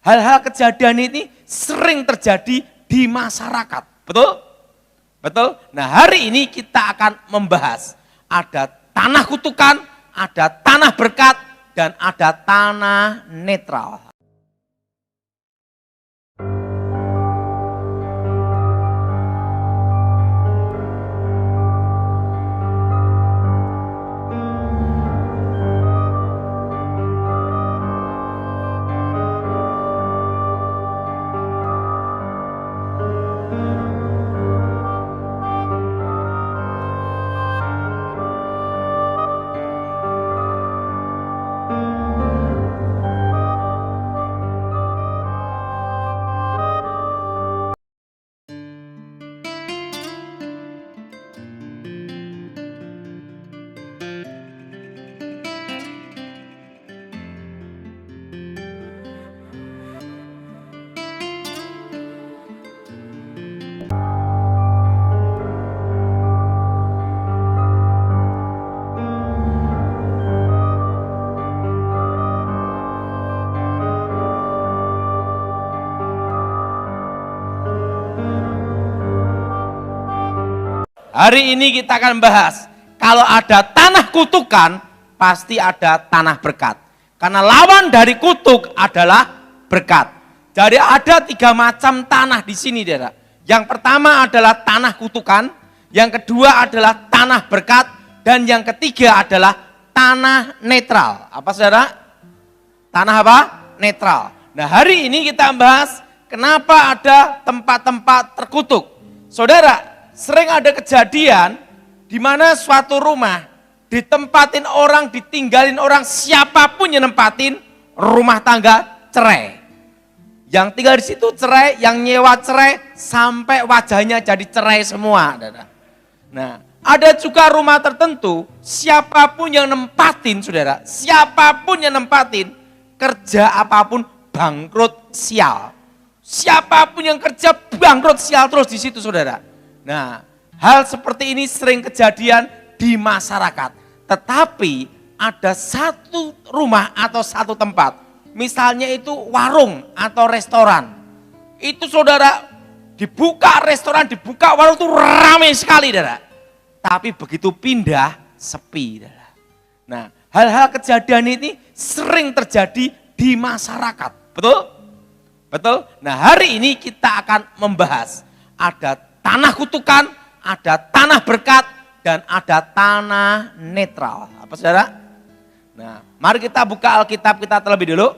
hal-hal kejadian ini sering terjadi di masyarakat. Betul? Betul? Nah, hari ini kita akan membahas ada tanah kutukan, ada tanah berkat, dan ada tanah netral. Hari ini kita akan bahas, kalau ada tanah kutukan, pasti ada tanah berkat. Karena lawan dari kutuk adalah berkat. Jadi ada 3 macam tanah di sini, saudara. Yang pertama adalah tanah kutukan, yang kedua adalah tanah berkat, dan yang ketiga adalah tanah netral. Apa saudara? Tanah apa? Netral. Nah, hari ini kita bahas kenapa ada tempat-tempat terkutuk. Saudara, sering ada kejadian di mana suatu rumah ditempatin orang, ditinggalin orang, siapapun yang nempatin, rumah tangga cerai. Yang tinggal di situ cerai, yang nyewa cerai, sampai wajahnya jadi cerai semua. Nah, ada juga rumah tertentu, siapapun yang nempatin, saudara, siapapun yang nempatin, kerja apapun bangkrut sial. Siapapun yang kerja bangkrut sial terus di situ, saudara. Nah, hal seperti ini sering kejadian di masyarakat. Tetapi ada satu rumah atau satu tempat, misalnya itu warung atau restoran. Itu saudara, dibuka restoran, dibuka warung itu ramai sekali, saudara. Tapi begitu pindah, sepi, saudara. Nah, hal-hal kejadian ini sering terjadi di masyarakat. Betul? Betul? Nah, hari ini kita akan membahas ada tanah kutukan, ada tanah berkat, dan ada tanah netral. Apa saudara? Nah, mari kita buka Alkitab kita terlebih dulu.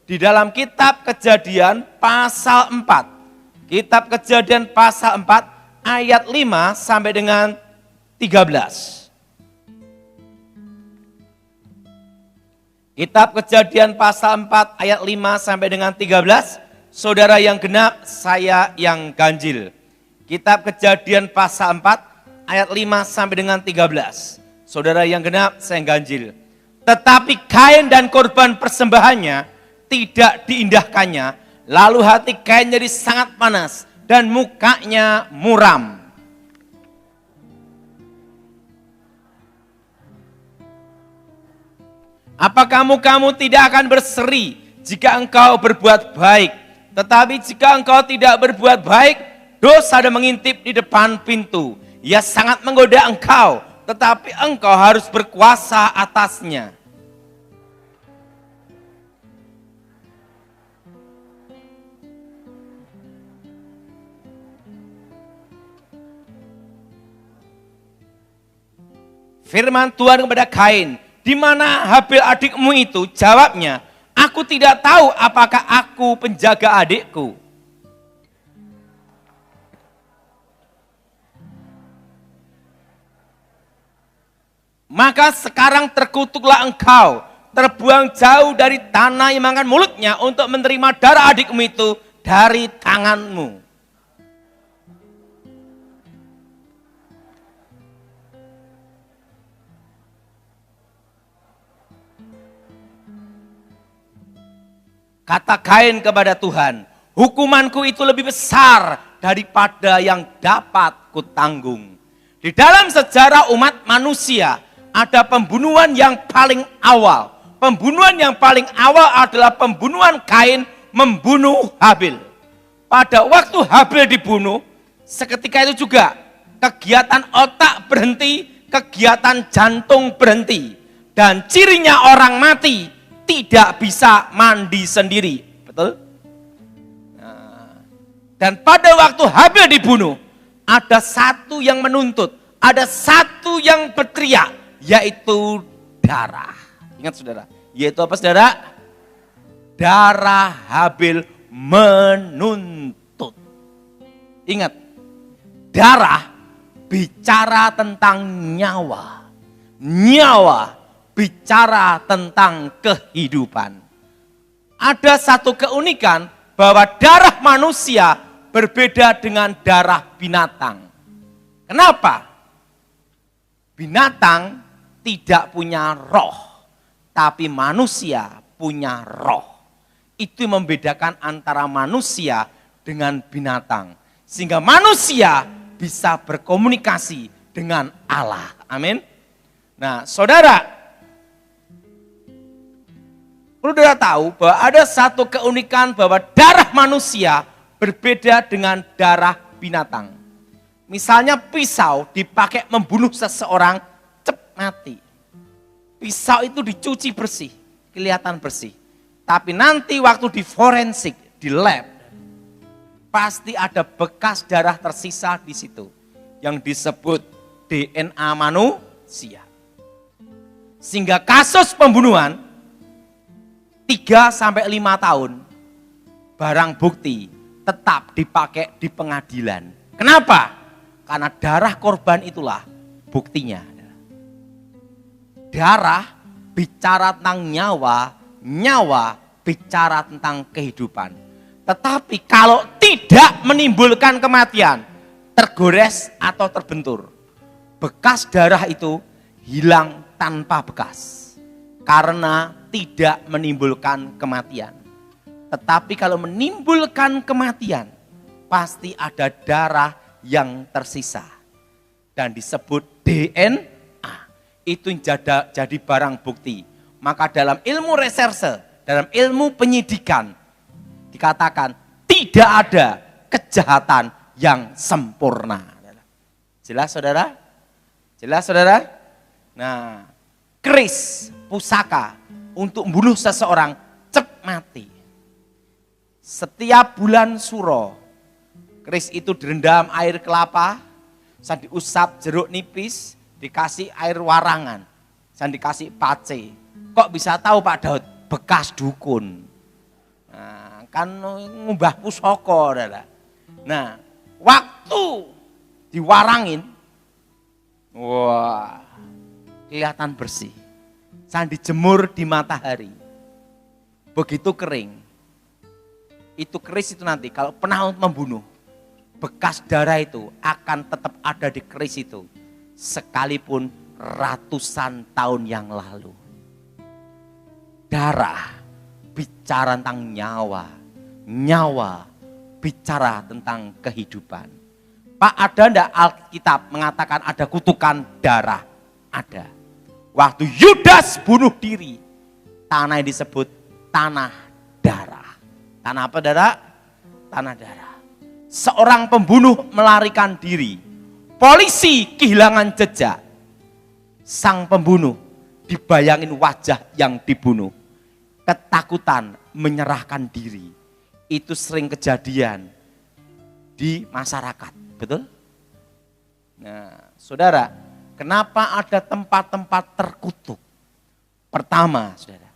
Di dalam kitab Kejadian pasal 4. Kitab Kejadian pasal 4 ayat 5 sampai dengan 13. Kitab Kejadian pasal 4 ayat 5 sampai dengan 13. Saudara yang genap, saya yang ganjil. Kitab Kejadian pasal 4 ayat 5 sampai dengan 13. Saudara yang genap, saya yang ganjil. Tetapi Kain dan korban persembahannya tidak diindahkannya. Lalu hati Kain jadi sangat panas dan mukanya muram. Apakah kamu tidak akan berseri jika engkau berbuat baik? Tetapi jika engkau tidak berbuat baik, dosa ada mengintip di depan pintu. Ia sangat menggoda engkau, tetapi engkau harus berkuasa atasnya. Firman Tuhan kepada Kain, di mana Habil adikmu itu? Jawabnya, aku tidak tahu apakah aku penjaga adikku. Maka sekarang terkutuklah engkau, terbuang jauh dari tanah yang makan mulutnya untuk menerima darah adikmu itu dari tanganmu. Kata Kain kepada Tuhan, hukumanku itu lebih besar daripada yang dapat kutanggung. Di dalam sejarah umat manusia ada pembunuhan yang paling awal. Pembunuhan yang paling awal adalah pembunuhan Kain membunuh Habil. Pada waktu Habil dibunuh, seketika itu juga kegiatan otak berhenti, kegiatan jantung berhenti. Dan cirinya orang mati tidak bisa mandi sendiri. Betul? Nah, dan pada waktu Habil dibunuh, ada satu yang menuntut, ada satu yang berteriak, yaitu darah. Ingat saudara, yaitu apa saudara? Darah Habil menuntut. Ingat, darah bicara tentang nyawa. Nyawa bicara tentang kehidupan. Ada satu keunikan bahwa darah manusia berbeda dengan darah binatang. Kenapa? Binatang tidak punya roh, tapi manusia punya roh. Itu membedakan antara manusia dengan binatang. Sehingga manusia bisa berkomunikasi dengan Allah. Amin. Nah, saudara, perlu saudara tahu bahwa ada satu keunikan bahwa darah manusia berbeda dengan darah binatang. Misalnya pisau dipakai membunuh seseorang, cepat mati. Pisau itu dicuci bersih, kelihatan bersih. Tapi nanti waktu di forensik, di lab, pasti ada bekas darah tersisa di situ. Yang disebut DNA manusia. Sehingga kasus pembunuhan 3-5 tahun, barang bukti tetap dipakai di pengadilan. Kenapa? Karena darah korban itulah buktinya. Darah bicara tentang nyawa, nyawa bicara tentang kehidupan. Tetapi kalau tidak menimbulkan kematian, tergores atau terbentur, bekas darah itu hilang tanpa bekas. Karena tidak menimbulkan kematian. Tetapi kalau menimbulkan kematian, pasti ada darah yang tersisa. Dan disebut DNA. Itu jadi barang bukti. Maka dalam ilmu reserse, dalam ilmu penyidikan, dikatakan tidak ada kejahatan yang sempurna. Jelas saudara? Jelas saudara? Nah, keris, pusaka untuk membunuh seseorang cepat mati. Setiap bulan suro, keris itu direndam air kelapa, dan diusap jeruk nipis, dikasih air warangan, dan dikasih pace. Kok bisa tahu Pak Daud? Bekas dukun. Nah, kan ngubah pusaka. Nah, waktu diwarangin, wah, kelihatan bersih. Dan dijemur di matahari. Begitu kering. Itu keris itu nanti kalau pernah membunuh, bekas darah itu akan tetap ada di keris itu. Sekalipun ratusan tahun yang lalu. Darah bicara tentang nyawa. Nyawa bicara tentang kehidupan. Pak, ada enggak Alkitab mengatakan ada kutukan darah? Ada. Waktu Yudas bunuh diri, tanah yang disebut tanah darah. Tanah apa darah? Tanah darah. Seorang pembunuh melarikan diri. Polisi kehilangan jejak. Sang pembunuh dibayangin wajah yang dibunuh. Ketakutan menyerahkan diri. Itu sering kejadian di masyarakat. Betul? Nah, saudara, kenapa ada tempat-tempat terkutuk? Pertama, saudara,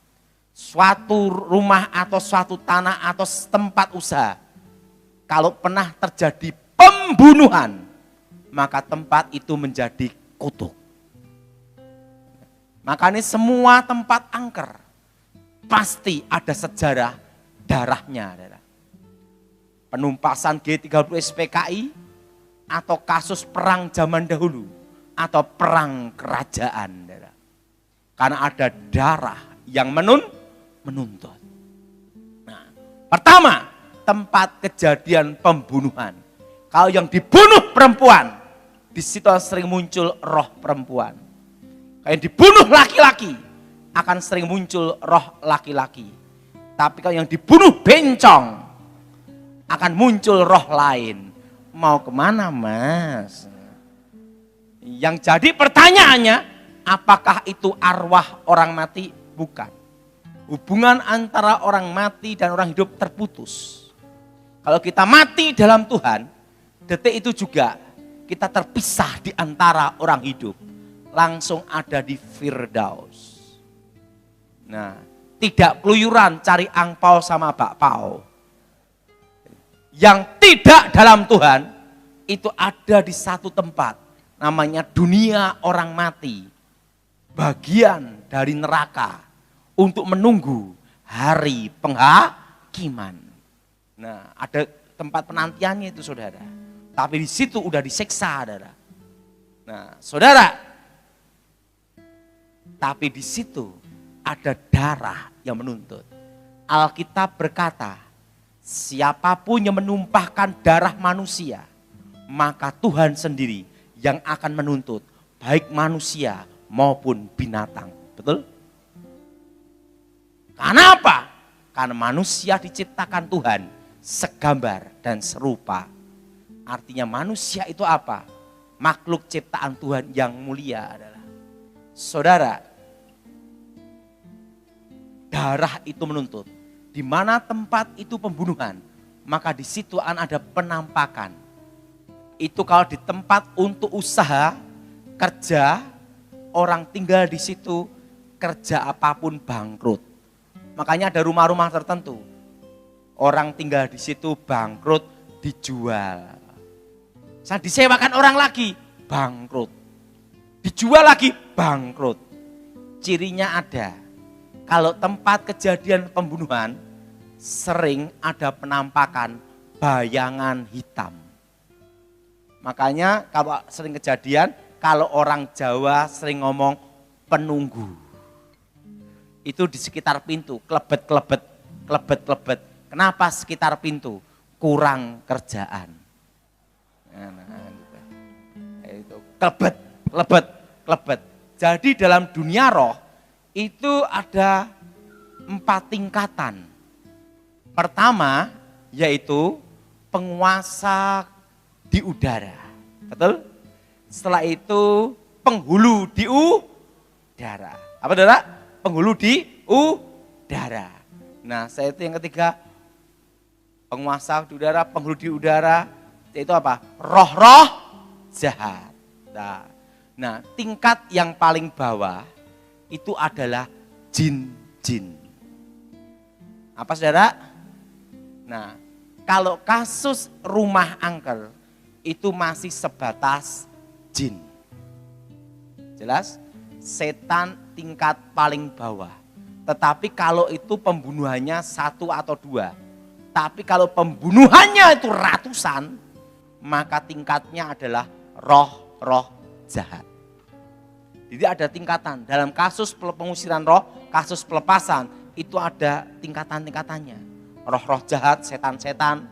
suatu rumah atau suatu tanah atau tempat usaha, kalau pernah terjadi pembunuhan, maka tempat itu menjadi kutuk. Makanya semua tempat angker pasti ada sejarah darahnya. Saudara. Penumpasan G30 SPKI atau kasus perang zaman dahulu atau perang kerajaan. Saudara. Karena ada darah yang menuntut. Nah, pertama, tempat kejadian pembunuhan. Kalau yang dibunuh perempuan, di situ sering muncul roh perempuan. Kalau yang dibunuh laki-laki, akan sering muncul roh laki-laki. Tapi kalau yang dibunuh bencong, akan muncul roh lain. Mau kemana mas? Yang jadi pertanyaannya, apakah itu arwah orang mati? Bukan. Hubungan antara orang mati dan orang hidup terputus. Kalau kita mati dalam Tuhan, detik itu juga kita terpisah di antara orang hidup. Langsung ada di Firdaus. Nah, tidak keluyuran cari angpau sama bakpao. Yang tidak dalam Tuhan, itu ada di satu tempat. Namanya dunia orang mati. Bagian dari neraka. Untuk menunggu hari penghakiman. Nah, ada tempat penantiannya itu saudara. Tapi di situ udah disiksa saudara. Nah, saudara. Tapi di situ ada darah yang menuntut. Alkitab berkata, siapapun yang menumpahkan darah manusia, maka Tuhan sendiri yang akan menuntut, baik manusia maupun binatang. Betul? Karena apa? Karena manusia diciptakan Tuhan segambar dan serupa. Artinya manusia itu apa? Makhluk ciptaan Tuhan yang mulia adalah. Saudara, darah itu menuntut. Di mana tempat itu pembunuhan, maka di situ ada penampakan. Itu kalau di tempat untuk usaha, kerja, orang tinggal di situ, kerja apapun bangkrut. Makanya ada rumah-rumah tertentu. Orang tinggal di situ bangkrut, dijual. Saat disewakan orang lagi, bangkrut. Dijual lagi, bangkrut. Cirinya ada. Kalau tempat kejadian pembunuhan, sering ada penampakan bayangan hitam. Makanya kalau sering kejadian, kalau orang Jawa sering ngomong penunggu. Itu di sekitar pintu, klebet-klebet, klebet-klebet. Kenapa sekitar pintu? Kurang kerjaan. Nah, gitu. Itu klebet, klebet, klebet. Jadi dalam dunia roh itu ada 4 tingkatan. Pertama yaitu penguasa di udara. Betul? Setelah itu penghulu di udara. Apa saudara? Penghulu di udara. Nah, saya itu yang ketiga, penguasa di udara, penghulu di udara, itu apa? Roh-roh jahat. Nah, tingkat yang paling bawah itu adalah jin-jin. Apa saudara? Nah, kalau kasus rumah angker itu masih sebatas jin. Jelas? Setan tingkat paling bawah. Tetapi kalau itu pembunuhannya 1 atau 2. Tapi kalau pembunuhannya itu ratusan, maka tingkatnya adalah roh-roh jahat. Jadi ada tingkatan. Dalam kasus pengusiran roh, kasus pelepasan, itu ada tingkatan-tingkatannya. Roh-roh jahat, setan-setan,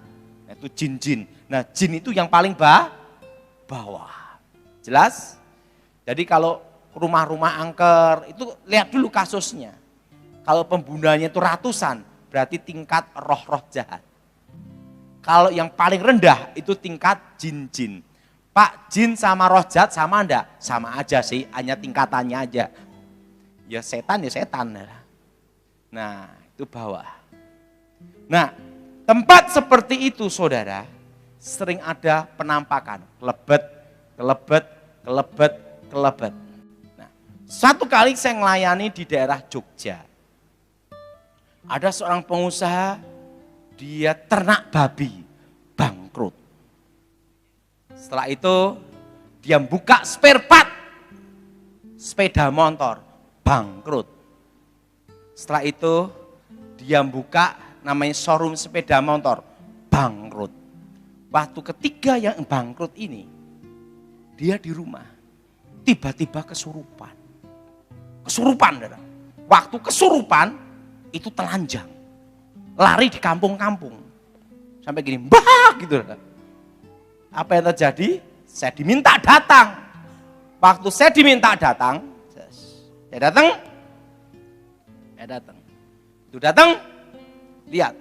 itu jin-jin. Nah, jin itu yang paling bawah. Jelas? Jadi kalau rumah-rumah angker, itu lihat dulu kasusnya. Kalau pembunuhannya itu ratusan, berarti tingkat roh-roh jahat. Kalau yang paling rendah itu tingkat jin-jin. Pak, jin sama roh jahat sama enggak? Sama aja sih, hanya tingkatannya aja. Ya setan ya setan. Nah, itu bawah. Nah, tempat seperti itu saudara, sering ada penampakan. Kelebet, kelebet, kelebet, kelebet. Nah, satu kali saya melayani di daerah Jogja. Ada seorang pengusaha, dia ternak babi, bangkrut. Setelah itu dia buka spare part sepeda motor, bangkrut. Setelah itu dia buka namanya showroom sepeda motor, bangkrut. Waktu ketiga yang bangkrut ini, dia di rumah, tiba-tiba kesurupan. Kesurupan, waktu kesurupan itu telanjang, lari di kampung-kampung, sampai gini, bah gitu. Apa yang terjadi? Saya diminta datang. Waktu saya diminta datang, saya datang. Itu datang, Lihat.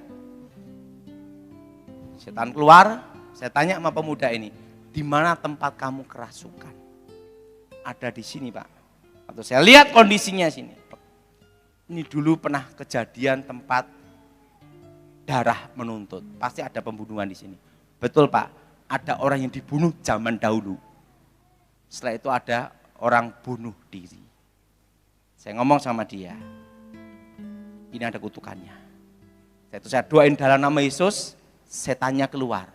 Setan keluar, saya tanya sama pemuda ini, di mana tempat kamu kerasukan? Ada di sini, Pak. Atau saya lihat kondisinya sini. Ini dulu pernah kejadian tempat darah menuntut. Pasti ada pembunuhan di sini. Betul, Pak. Ada orang yang dibunuh zaman dahulu. Setelah itu ada orang bunuh diri. Saya ngomong sama dia. Ini ada kutukannya. Saya doain dalam nama Yesus, setannya keluar.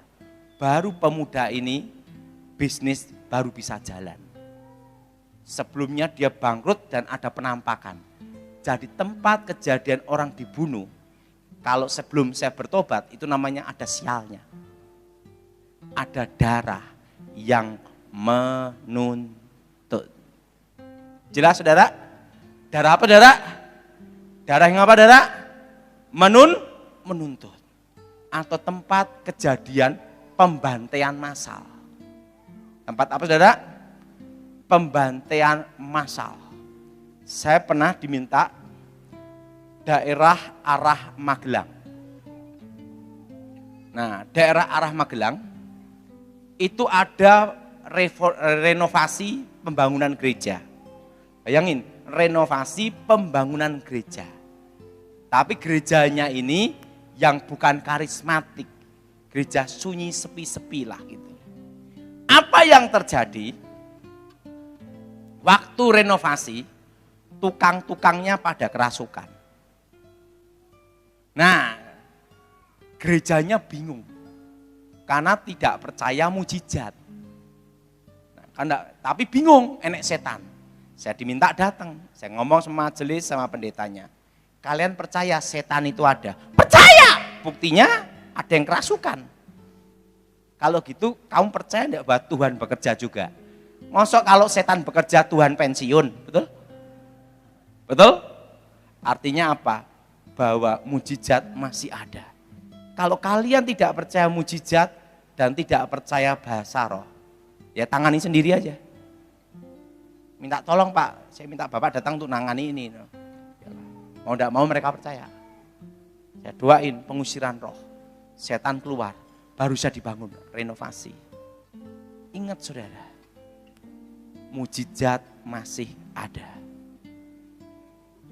Baru pemuda ini bisnis baru bisa jalan. Sebelumnya dia bangkrut dan ada penampakan. Jadi tempat kejadian orang dibunuh, kalau sebelum saya bertobat itu namanya ada sialnya. Ada darah yang menuntut. Jelas saudara? Darah apa saudara? Darah yang apa saudara? Menuntut. Atau tempat kejadian pembantaian massal. Tempat apa saudara? Pembantaian massal. Saya pernah diminta daerah arah Magelang. Nah, daerah arah Magelang itu ada renovasi pembangunan gereja. Bayangin, renovasi pembangunan gereja. Tapi gerejanya ini yang bukan karismatik. Gereja sunyi sepi-sepi lah gitu. Apa yang terjadi? Waktu renovasi, tukang-tukangnya pada kerasukan. Nah, gerejanya bingung karena tidak percaya mujizat. Nah, tapi bingung, enek setan. Saya diminta datang, saya ngomong sama majelis sama pendetanya. Kalian percaya setan itu ada? Percaya. Buktinya ada yang kerasukan. Kalau gitu, kamu percaya enggak bahwa Tuhan bekerja juga? Masa kalau setan bekerja Tuhan pensiun, betul? Betul? Artinya apa? Bahwa mujizat masih ada. Kalau kalian tidak percaya mujizat dan tidak percaya bahasa roh, ya tangani sendiri aja. Minta tolong Pak, saya minta Bapak datang untuk nangani ini. Mau tidak mau mereka percaya. Saya doain pengusiran roh, setan keluar, baru bisa dibangun renovasi. Ingat saudara, mujizat masih ada.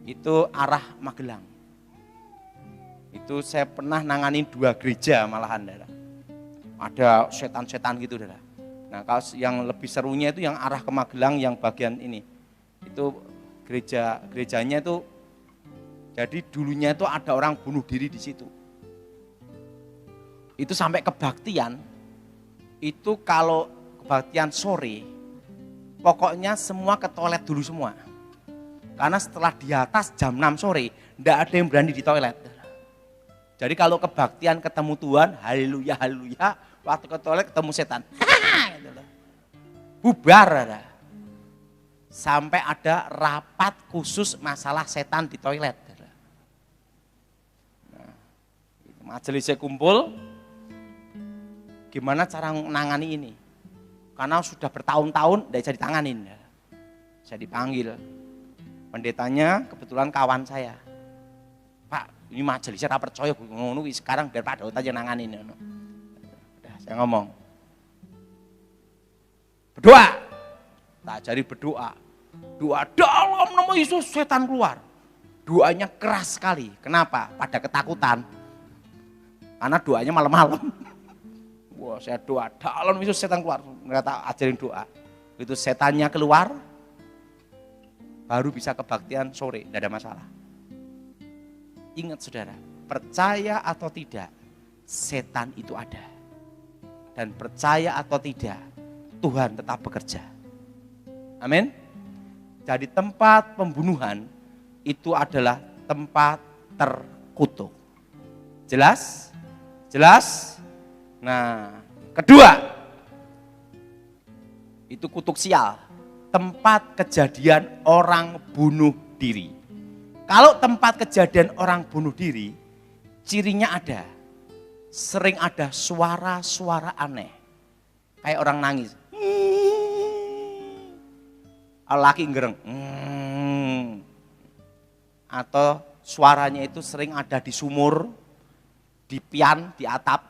Itu arah Magelang. Itu saya pernah nanganin 2 gereja malahan, saudara. Ada setan-setan gitu, saudara. Nah, kalau yang lebih serunya itu yang arah ke Magelang yang bagian ini. Itu gerejanya itu, jadi dulunya itu ada orang bunuh diri di situ. Itu sampai kebaktian, itu kalau kebaktian sore, pokoknya semua ke toilet dulu semua. Karena setelah di atas jam 6 sore, tidak ada yang berani di toilet. Jadi kalau kebaktian ketemu Tuhan, haleluya, haleluya, waktu ke toilet ketemu setan. Bubar. Sampai ada rapat khusus masalah setan di toilet. Nah, majelisnya kumpul, gimana cara menangani ini? Karena sudah bertahun-tahun tidak bisa ditanganin. Saya dipanggil. Pendetanya kebetulan kawan saya. Pak, ini majelisnya tak percaya, sekarang biar Pak Daud aja nanganin. Udah, saya ngomong. Berdoa. Tak jadi berdoa. Doa dalam nama Yesus setan keluar. Doanya keras sekali. Kenapa? Pada ketakutan. Karena doanya malam-malam. Wah, saya doa dalam Yesus setan keluar. Mereka tak ajarin doa. Itu setannya keluar, baru bisa kebaktian sore, tidak ada masalah. Ingat saudara, percaya atau tidak, setan itu ada. Dan percaya atau tidak, Tuhan tetap bekerja. Amin. Jadi tempat pembunuhan itu adalah tempat terkutuk. Jelas? Jelas? Nah, kedua, itu kutuk sial. Tempat kejadian orang bunuh diri. Kalau tempat kejadian orang bunuh diri, cirinya ada. Sering ada suara-suara aneh. Kayak orang nangis. Laki ngereng. Atau suaranya itu sering ada di sumur, di pian, di atap,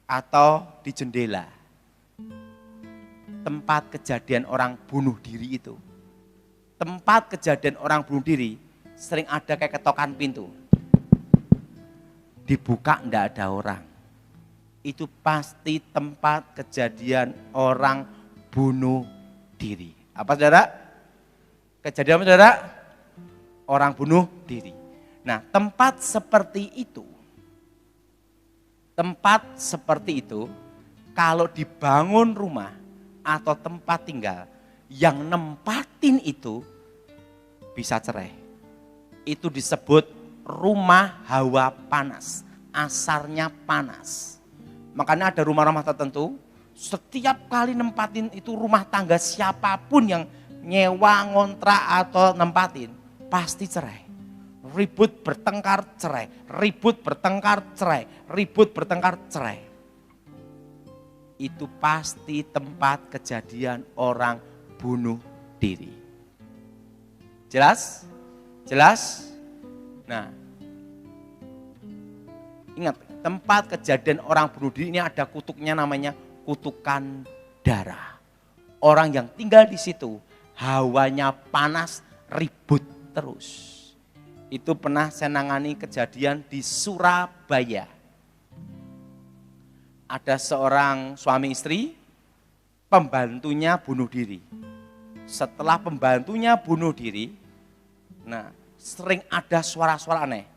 atau di jendela. Tempat kejadian orang bunuh diri itu. Tempat kejadian orang bunuh diri sering ada kayak ketokan pintu. Dibuka enggak ada orang. Itu pasti tempat kejadian orang bunuh diri. Apa saudara? Kejadian apa saudara? Orang bunuh diri. Nah, tempat seperti itu, kalau dibangun rumah atau tempat tinggal, yang nempatin itu bisa cerai. Itu disebut rumah hawa panas, asarnya panas. Makanya ada rumah-rumah tertentu, setiap kali nempatin itu rumah tangga siapapun yang nyewa, ngontrak atau nempatin, pasti cerai. Ribut bertengkar cerai, ribut bertengkar cerai, ribut bertengkar cerai. Itu pasti tempat kejadian orang bunuh diri. Jelas? Jelas? Nah, ingat, tempat kejadian orang bunuh diri ini ada kutuknya, namanya kutukan darah. Orang yang tinggal di situ hawanya panas, ribut terus. Itu pernah saya nangani kejadian di Surabaya. Ada seorang suami istri, pembantunya bunuh diri. Setelah pembantunya bunuh diri, nah sering ada suara-suara aneh.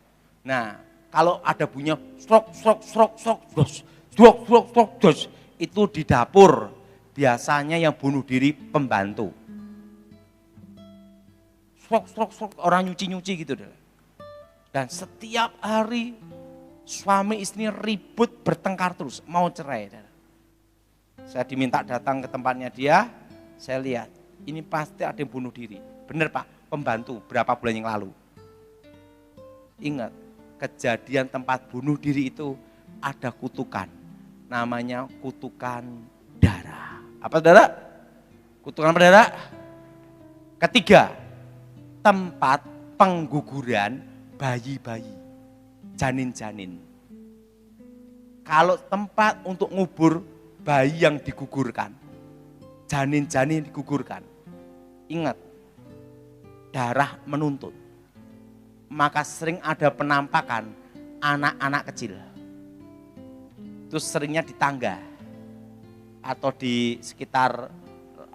Nah, kalau ada bunyi itu di dapur, biasanya yang bunuh diri pembantu. Orang nyuci-nyuci gitu deh. Dan setiap hari suami istri ribut bertengkar terus, mau cerai. Saya diminta datang ke tempatnya dia, saya lihat ini pasti ada yang bunuh diri. Benar Pak, pembantu berapa bulan yang lalu. Ingat, kejadian tempat bunuh diri itu ada kutukan, namanya kutukan darah. Apa saudara? Kutukan apa saudara? Ketiga, tempat pengguguran bayi-bayi, janin-janin. Kalau tempat untuk ngubur bayi yang digugurkan, janin-janin digugurkan, ingat, darah menuntut. Maka sering ada penampakan anak-anak kecil. Itu seringnya di tangga atau di sekitar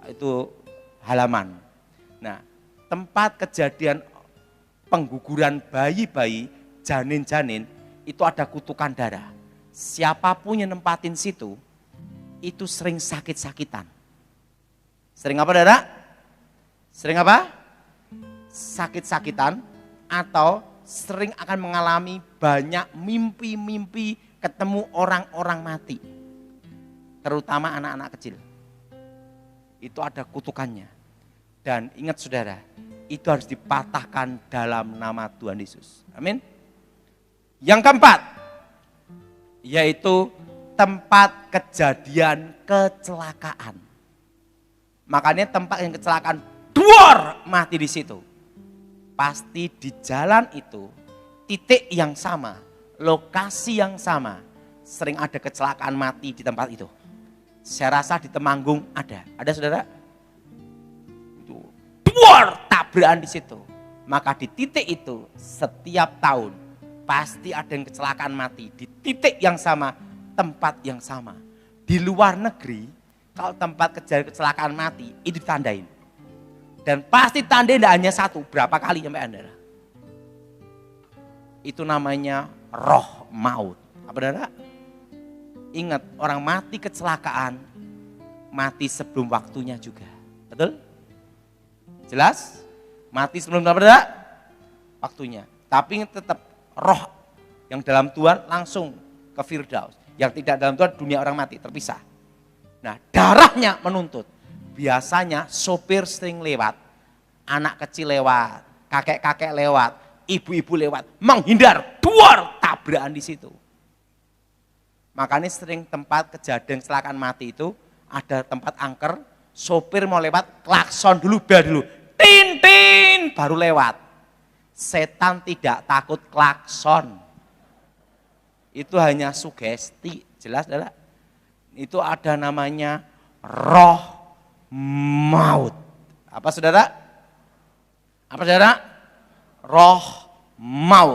itu halaman. Nah, tempat kejadian pengguguran bayi-bayi, janin-janin, itu ada kutukan darah. Siapapun yang nempatin situ, itu sering sakit-sakitan. Sering apa saudara? Sering apa? Sakit-sakitan, atau sering akan mengalami banyak mimpi-mimpi ketemu orang-orang mati. Terutama anak-anak kecil. Itu ada kutukannya. Dan ingat saudara, itu harus dipatahkan dalam nama Tuhan Yesus. Amin. Yang keempat, yaitu tempat kejadian kecelakaan. Makanya tempat yang kecelakaan, duar mati di situ. Pasti di jalan itu, titik yang sama, lokasi yang sama, sering ada kecelakaan mati di tempat itu. Saya rasa di Temanggung ada saudara? Duar tabrakan di situ. Maka di titik itu setiap tahun pasti ada yang kecelakaan mati di titik yang sama, tempat yang sama. Di luar negeri kalau tempat kecelakaan mati itu ditandain. Dan pasti tanda tidak hanya satu, berapa kali sampai Anda. Itu namanya roh maut. Apa saudara? Ingat, orang mati kecelakaan mati sebelum waktunya juga. Betul? Jelas? Mati sebelum apa? Waktunya. Tapi tetap roh yang dalam Tuhan langsung ke Firdaus. Yang tidak dalam Tuhan dunia orang mati, terpisah. Nah, darahnya menuntut. Biasanya sopir sering lewat, anak kecil lewat, kakek-kakek lewat, ibu-ibu lewat, menghindar, duar tabrakan di situ. Makanya sering tempat kejadian kecelakaan mati itu ada tempat angker, sopir mau lewat, klakson dulu, bel dulu, tin tin, baru lewat. Setan tidak takut klakson. itu hanya sugesti, jelas adalah itu ada namanya roh maut. Apa saudara? Apa saudara? Roh maut.